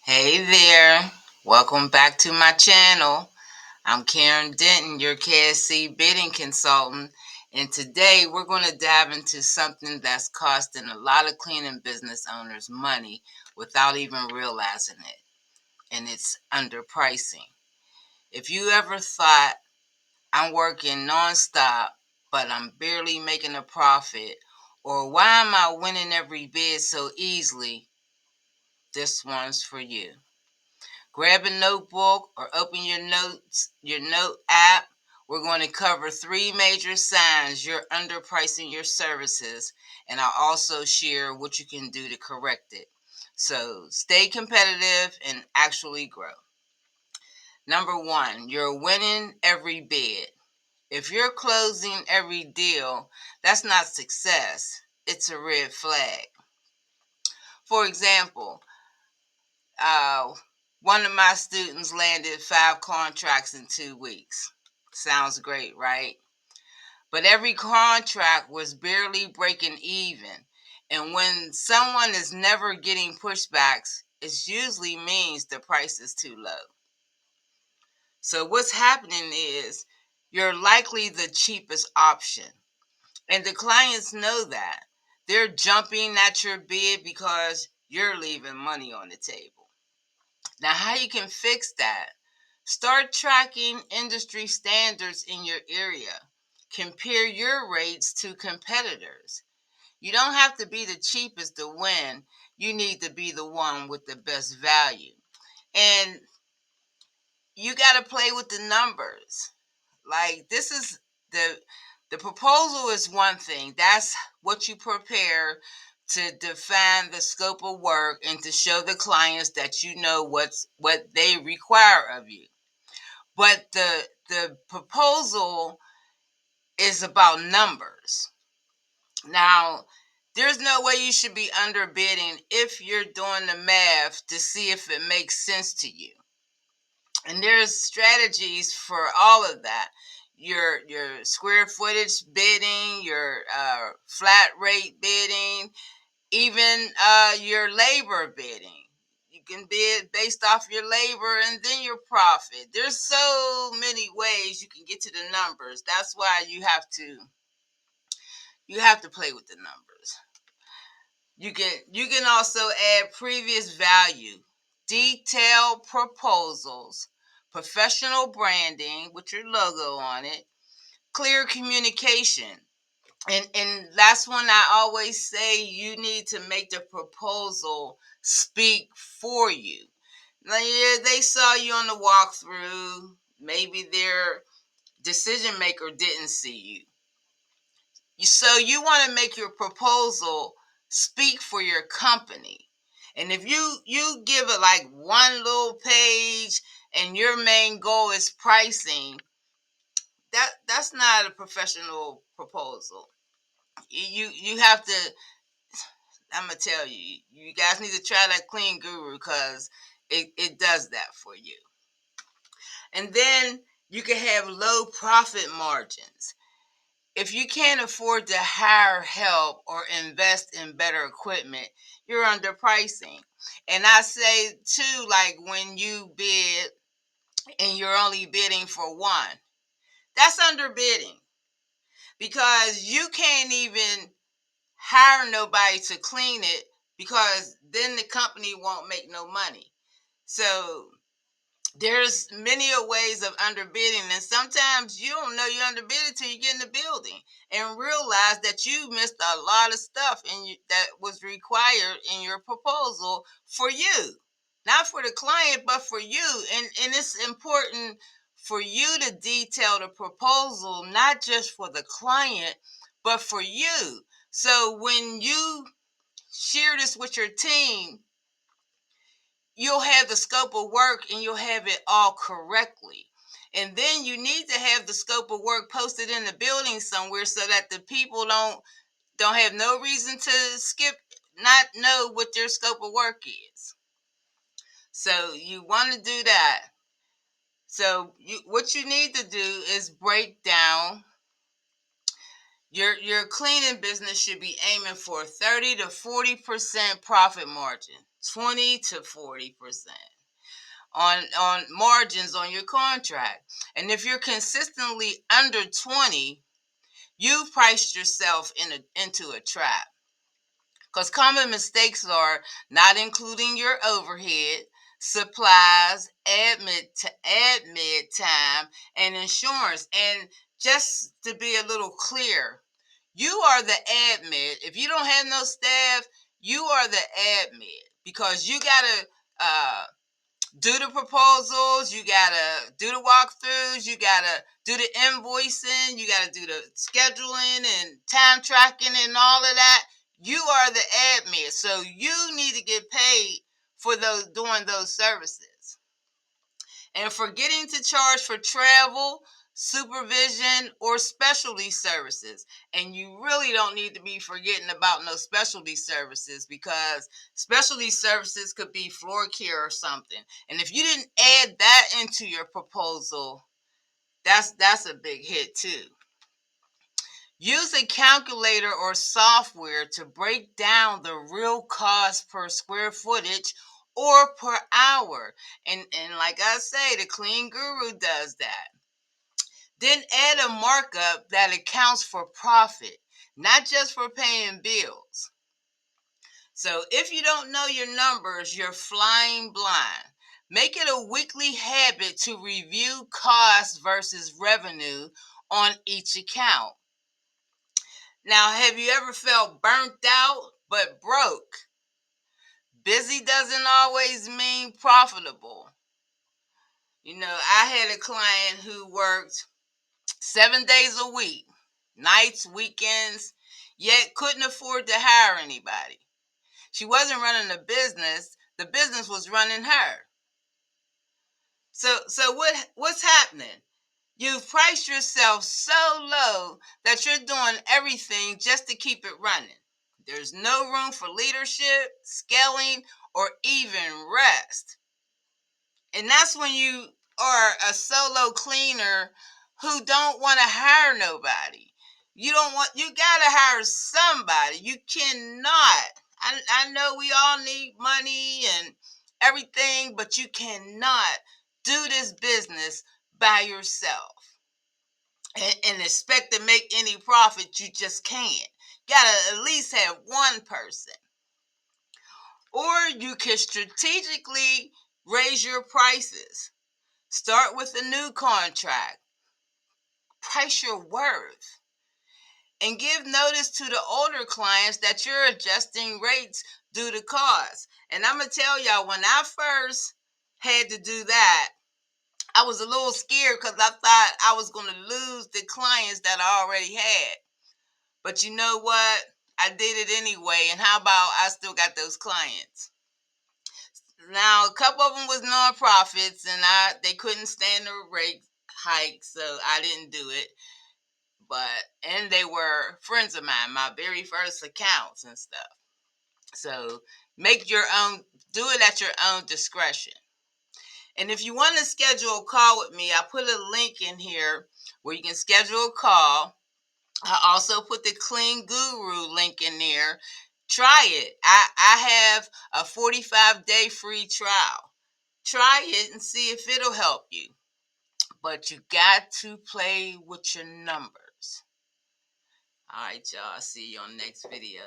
Hey there, welcome back to my channel. I'm Karen Denton, your KSC Bidding Consultant, and today we're going to dive into something that's costing a lot of cleaning business owners money without even realizing it, and it's underpricing. If you ever thought, I'm working nonstop, but I'm barely making a profit, or why am I winning every bid so easily, this one's for you. Grab a notebook or open your note app. We're going to cover three major signs you're underpricing your services, and I'll also share what you can do to correct it. So stay competitive and actually grow. Number one, you're winning every bid. If you're closing every deal, that's not success. It's a red flag. For example, Uh, one of my students landed 5 contracts in 2 weeks. Sounds great, right? But every contract was barely breaking even. And when someone is never getting pushbacks, it usually means the price is too low. So what's happening is you're likely the cheapest option. And the clients know that. They're jumping at your bid because you're leaving money on the table. Now, how you can fix that? Start tracking industry standards in your area. Compare your rates to competitors. You don't have to be the cheapest to win. You need to be the one with the best value. And you got to play with the numbers. Like the proposal is one thing. That's what you prepare to define the scope of work and to show the clients that you know what they require of you. But the proposal is about numbers. Now, there's no way you should be underbidding if you're doing the math to see if it makes sense to you. And there's strategies for all of that. Your square footage bidding, your flat rate bidding, even your labor bidding. You can bid based off your labor and then your profit. There's so many ways you can get to the numbers. That's why you have to play with the numbers. You can also add previous value, detailed proposals, professional branding with your logo on it, clear communication. And that's when I always say you need to make the proposal speak for you. Now, yeah, they saw you on the walkthrough. Maybe their decision maker didn't see you. So you want to make your proposal speak for your company. And if you give it like one little page and your main goal is pricing, that's not a professional proposal. You have to. I'm gonna tell you, you guys need to try that Clean Guru because it does that for you. And then you can have low profit margins. If you can't afford to hire help or invest in better equipment, you're underpricing. And I say too, like when you bid and you're only bidding for one, that's underbidding because you can't even hire nobody to clean it because then the company won't make no money. So there's many ways of underbidding, and sometimes you don't know you're underbidding until you get in the building and realize that you missed a lot of stuff that was required in your proposal for you, not for the client, but for you. And it's important for you to detail the proposal, not just for the client, but for you. So when you share this with your team, you'll have the scope of work and you'll have it all correctly. And then you need to have the scope of work posted in the building somewhere so that the people don't have no reason to not know what their scope of work is. So you want to do that. So what you need to do is break down your cleaning business should be aiming for 30 to 40% profit margin. 20 to 40% on margins on your contract. And if you're consistently under 20, you've priced yourself into a trap. Because common mistakes are not including your overhead, supplies, admit time, and insurance. And just to be a little clear, you are the admit. If you don't have no staff, you are the admit, because you gotta do the proposals, you gotta do the walkthroughs, you gotta do the invoicing, you gotta do the scheduling and time tracking and all of that. You are the admin, so you need to get paid for those doing those services. And forgetting to charge for travel, supervision, or specialty services. And you really don't need to be forgetting about no specialty services, because specialty services could be floor care or something. And if you didn't add that into your proposal, that's a big hit too. Use a calculator or software to break down the real cost per square footage or per hour. And like I say, the Clean Guru does that. Then add a markup that accounts for profit, not just for paying bills. So if you don't know your numbers, you're flying blind. Make it a weekly habit to review cost versus revenue on each account. Now, have you ever felt burnt out but broke? Busy doesn't always mean profitable. You know, I had a client who worked 7 days a week, nights, weekends, yet couldn't afford to hire anybody. She wasn't running the business was running her. So what's happening? You've priced yourself so low that you're doing everything just to keep it running. There's no room for leadership, scaling, or even rest. And that's when you are a solo cleaner who don't want to hire nobody. You gotta hire somebody. You cannot. I know we all need money and everything, but you cannot do this business by yourself and expect to make any profit. You just can't. Gotta at least have one person. Or you can strategically raise your prices. Start with a new contract. Price your worth. And give notice to the older clients that you're adjusting rates due to cost. And I'm going to tell y'all, when I first had to do that, I was a little scared because I thought I was going to lose the clients that I already had. But you know what? I did it anyway. And how about I still got those clients? Now, a couple of them was nonprofits, and they couldn't stand the rate hike, so I didn't do it. And they were friends of mine, my very first accounts and stuff. So do it at your own discretion. And if you want to schedule a call with me, I put a link in here where you can schedule a call. I also put the Clean Guru link in there. Try it. I have a 45-day free trial. Try it and see if it'll help you. But you got to play with your numbers. All right, y'all. See you on the next video.